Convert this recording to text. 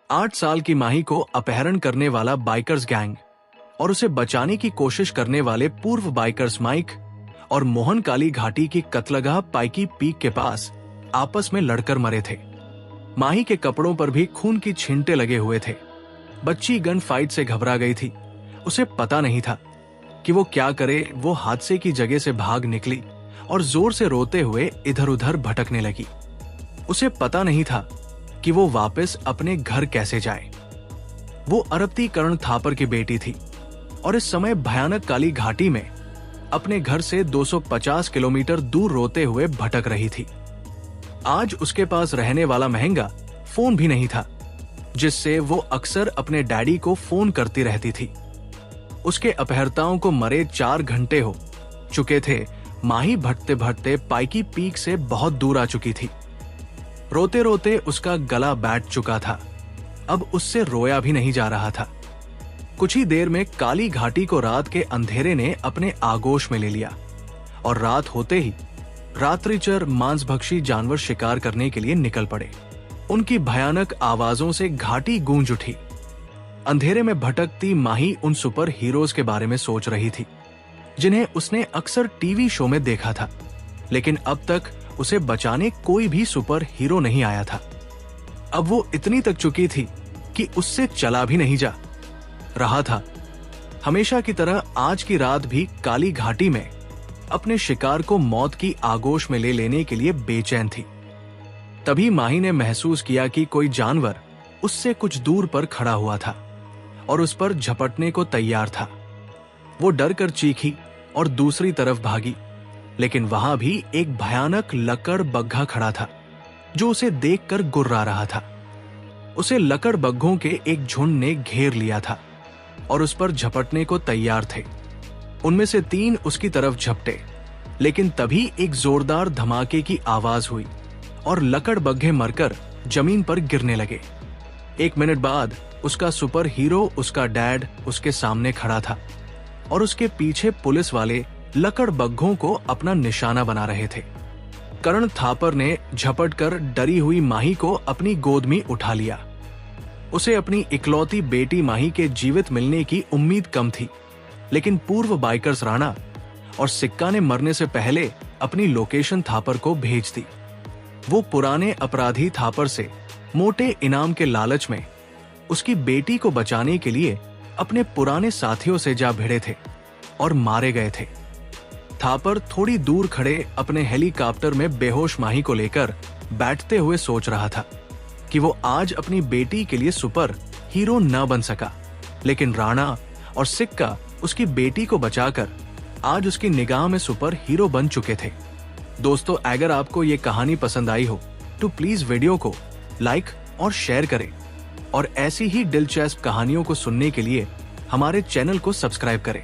8 साल की माही को अपहरण करने वाला बाइकर्स गैंग और उसे बचाने की कोशिश करने वाले पूर्व बाइकर्स माइक और मोहन काली घाटी की कतलगाह पाइकी पीक के पास आपस में लड़कर मरे थे। माही के कपड़ों पर भी खून की छींटे लगे हुए थे। बच्ची गन फाइट से घबरा गई थी। उसे पता नहीं था कि वो क्या करे। वो हादसे की जगह से भाग निकली और जोर से रोते हुए इधर उधर भटकने लगी। उसे पता नहीं था कि वो वापस अपने घर कैसे जाए। वो अरबती करण थापर की बेटी थी और इस समय भयानक काली घाटी में अपने घर से 250 किलोमीटर दूर रोते हुए भटक रही थी। आज उसके पास रहने वाला महंगा फोन भी नहीं था, जिससे वो अक्सर अपने डैडी को फोन करती रहती थी। उसके अपहर्ताओं को मरे 4 घंटे हो चुके थे। माही भटते भटते पाइकी पीक से बहुत दूर आ चुकी थी। रोते रोते उसका गला बैठ चुका था। अब उससे रोया भी नहीं जा रहा था। कुछ ही देर में काली घाटी को रात के अंधेरे ने अपने आगोश में ले लिया और रात होते ही रात्रिचर मांसभक्षी जानवर शिकार करने के लिए निकल पड़े। उनकी भयानक आवाजों से घाटी गूंज उठी। अंधेरे में भटकती माही उन सुपर हीरोज के बारे में सोच रही थी जिन्हें उसने अक्सर टीवी शो में देखा था, लेकिन अब तक उसे बचाने कोई भी सुपर हीरो नहीं आया था। अब वो इतनी तक चुकी थी कि उससे चला भी नहीं जा रहा था। हमेशा की तरह आज की रात भी काली घाटी में अपने शिकार को मौत की आगोश में ले लेने के लिए बेचैन थी। तभी माही ने महसूस किया कि कोई जानवर उससे कुछ दूर पर खड़ा हुआ था और उस पर झपटने को तैयार था। वो डर कर चीखी और दूसरी तरफ भागी, लेकिन वहां भी एक भयानक लकड़ बग्घा खड़ा था जो उसे देखकर गुर्रा रहा था। उसे लकड़ बग्घों के एक झुंड ने घेर लिया था और उस पर झपटने को तैयार थे। उनमें से 3 उसकी तरफ झपटे, लेकिन तभी एक जोरदार धमाके की आवाज हुई और लकड़ बग्घे मरकर जमीन पर गिरने लगे। 1 मिनट बाद उसका सुपर हीरो, उसका डैड उसके सामने खड़ा था और उसके पीछे पुलिस वाले लकड़ बग्घों को अपना निशाना बना रहे थे। करण थापर ने झपट कर डरी हुई माही को अपनी गोद में उठा लिया। उसे अपनी इकलौती बेटी माही के जीवित मिलने की उम्मीद कम थी, लेकिन पूर्व बाइकर्स राणा और सिक्का ने मरने से पहले अपनी लोकेशन थापर को भेज दी। वो पुराने अपराधी थापर से मोटे इनाम के लालच में उसकी बेटी को बचाने के लिए अपने पुराने साथियों से जा भिड़े थे और मारे गए थे। थापर थोड़ी दूर खड़े अपने हेलीकॉप्टर में बेहोश माही को लेकर बैठते हुए सोच रहा था कि वो आज अपनी बेटी के लिए सुपर हीरो न बन सका, लेकिन राणा और सिक्का उसकी बेटी को बचाकर आज उसकी निगाह में सुपर हीरो बन चुके थे। दोस्तों, अगर आपको ये कहानी पसंद आई हो तो प्लीज वीडियो को लाइक और शेयर करें और ऐसी ही दिलचस्प कहानियों को सुनने के लिए हमारे चैनल को सब्सक्राइब करें।